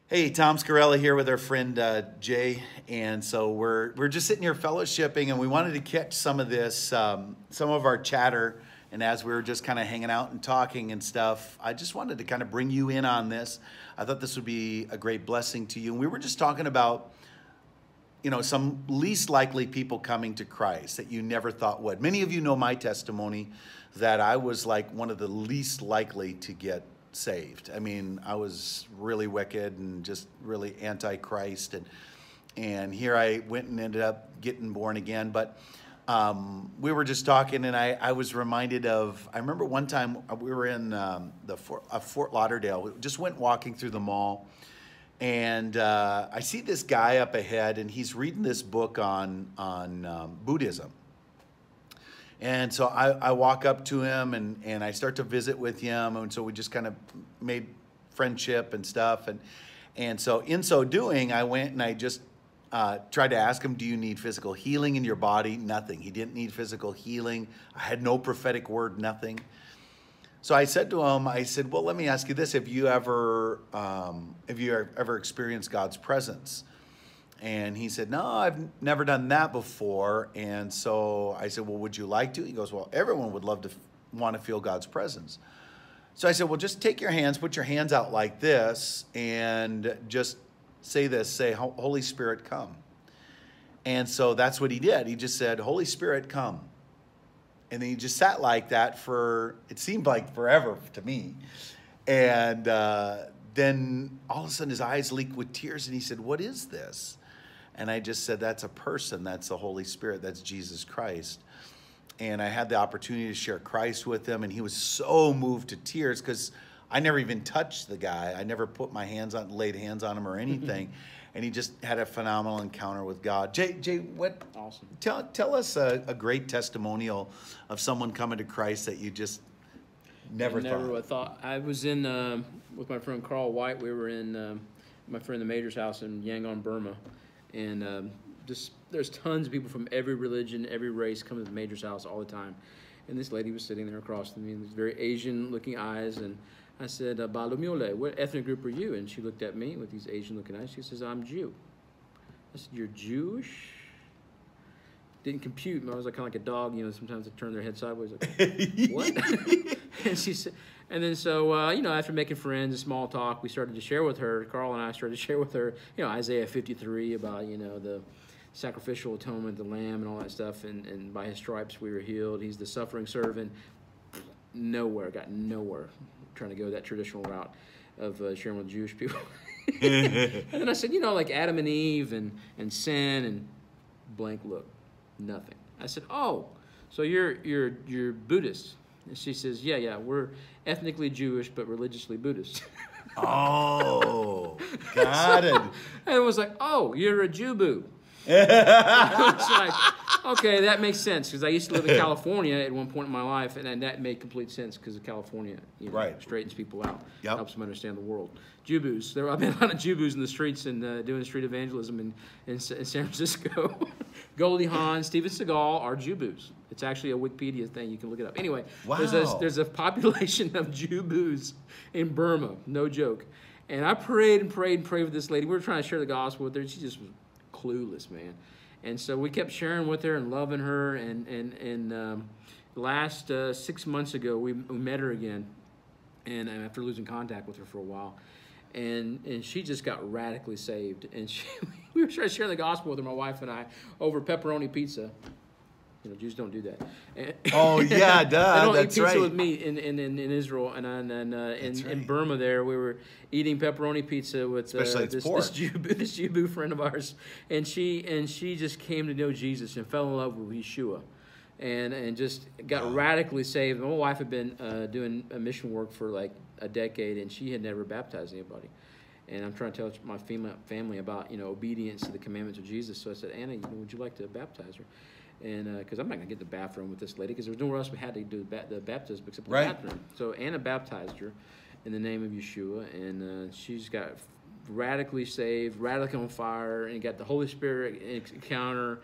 Hey, Tom Scarella here with our friend Jay, and so we're just sitting here fellowshipping, and we wanted to catch some of this, some of our chatter, and as we were just kind of hanging out and talking and stuff, I just wanted to kind of bring you in on this. I thought this would be a great blessing to you, and we were just talking about, some least likely people coming to Christ that you never thought would. Many of you know my testimony that I was like one of the least likely to get saved. I mean, I was really wicked and just really anti-Christ, and here I went and ended up getting born again. But we were just talking, and I was reminded of, I remember one time we were in Fort Lauderdale. We just went walking through the mall, and I see this guy up ahead, and he's reading this book on Buddhism. And so I walk up to him, and I start to visit with him, and so we just kind of made friendship and stuff. And so in so doing, I went and I just tried to ask him, do you need physical healing in your body? Nothing. He didn't need physical healing. I had no prophetic word, nothing. So I said to him, I said, well, let me ask you this. Have you ever experienced God's presence? And he said, no, I've never done that before. And so I said, well, would you like to? He goes, well, everyone would love to want to feel God's presence. So I said, well, just take your hands, put your hands out like this, and just say this, say, Holy Spirit, come. And so that's what he did. He just said, Holy Spirit, come. And then he just sat like that for, it seemed like forever to me. And then all of a sudden his eyes leaked with tears, and he said, what is this? And I just said, that's a person. That's the Holy Spirit. That's Jesus Christ. And I had the opportunity to share Christ with him, and he was so moved to tears because I never even touched the guy. I never put my hands on, laid hands on him or anything. And he just had a phenomenal encounter with God. Jay, what? Awesome. Tell us a great testimonial of someone coming to Christ that you just never thought. I was in with my friend Carl White. We were in my friend the Major's house in Yangon, Burma, and just there's tons of people from every religion, every race come to the Major's house all the time. And this lady was sitting there across from me, with very Asian-looking eyes, and I said, "Balumule, what ethnic group are you?" And she looked at me with these Asian-looking eyes. She says, "I'm Jew." I said, "You're Jewish?" Didn't compute. I was like kind of like a dog, sometimes they turn their head sideways. Like, what? And she said, and then so after making friends and small talk, we started to share with her. Carl and I started to share with her, Isaiah 53 about the sacrificial atonement, the lamb, and all that stuff. And by his stripes we were healed. He's the suffering servant. Got nowhere. Trying to go that traditional route of sharing with Jewish people. And then I said, like Adam and Eve and sin and blank look. Nothing. I said, "Oh, so you're Buddhist?" And she says, "Yeah, we're ethnically Jewish but religiously Buddhist." Oh, got it. And it was like, "Oh, you're a Jew-boo." It's like, okay, that makes sense because I used to live in California at one point in my life, and that made complete sense because of California, right, straightens people out, yep, helps them understand the world. Jew-boos. I've been a lot of Jew-boos in the streets and doing street evangelism in San Francisco. Goldie Hawn, Steven Seagal are Jew-boos. It's actually a Wikipedia thing. You can look it up. Anyway, wow, there's a population of Jew-boos in Burma. No joke. And I prayed and prayed and prayed with this lady. We were trying to share the gospel with her. She just was clueless, man. And so we kept sharing with her and loving her. And last 6 months ago, we met her again. And after losing contact with her for a while. And she just got radically saved. And we were trying to share the gospel with her, my wife and I, over pepperoni pizza. Jews don't do that. Oh yeah, duh. They don't That's eat pizza right. with meat in Israel, and in Burma. There, we were eating pepperoni pizza with this Jew friend of ours, and she just came to know Jesus and fell in love with Yeshua, and just got radically saved. My wife had been doing a mission work for like a decade, and she had never baptized anybody. And I'm trying to tell my family about obedience to the commandments of Jesus. So I said, Anna, would you like to baptize her? And because I'm not going to get in the bathroom with this lady because there was nowhere else we had to do the baptism except the bathroom. So Anna baptized her in the name of Yeshua, and she's got radically saved, radically on fire, and got the Holy Spirit encounter,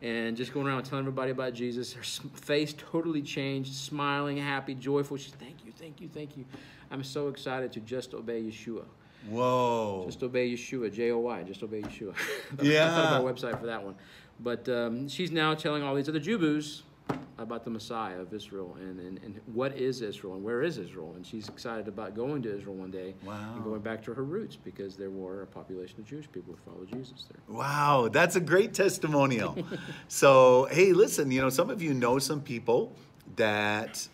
and just going around telling everybody about Jesus. Her face totally changed, smiling, happy, joyful. She's, thank you. I'm so excited to just obey Yeshua. Whoa. Just Obey Yeshua, J-O-Y, Just Obey Yeshua. Yeah. I thought of a website for that one. But she's now telling all these other Jubus about the Messiah of Israel and what is Israel and where is Israel. And she's excited about going to Israel one day. Wow. And going back to her roots, because there were a population of Jewish people who followed Jesus there. Wow, that's a great testimonial. So, hey, listen, some of you know some people that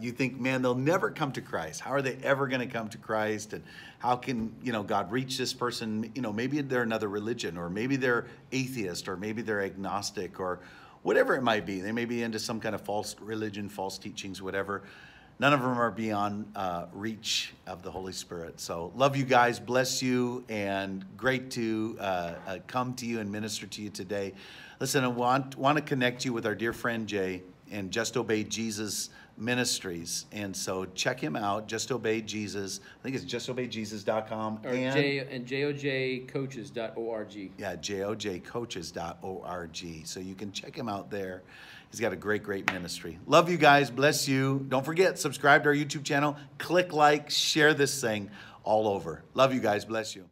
you think, man, they'll never come to Christ. How are they ever going to come to Christ? And how can, God reach this person? Maybe they're another religion, or maybe they're atheist, or maybe they're agnostic, or whatever it might be. They may be into some kind of false religion, false teachings, whatever. None of them are beyond reach of the Holy Spirit. So love you guys, bless you, and great to come to you and minister to you today. Listen, I want to connect you with our dear friend Jay and Just Obey Jesus Ministries. And so check him out, Just Obey Jesus. I think it's justobeydjesus.com. Or jojcoaches.org. Yeah, jojcoaches.org. So you can check him out there. He's got a great ministry. Love you guys. Bless you. Don't forget, subscribe to our YouTube channel. Click like, share this thing all over. Love you guys. Bless you.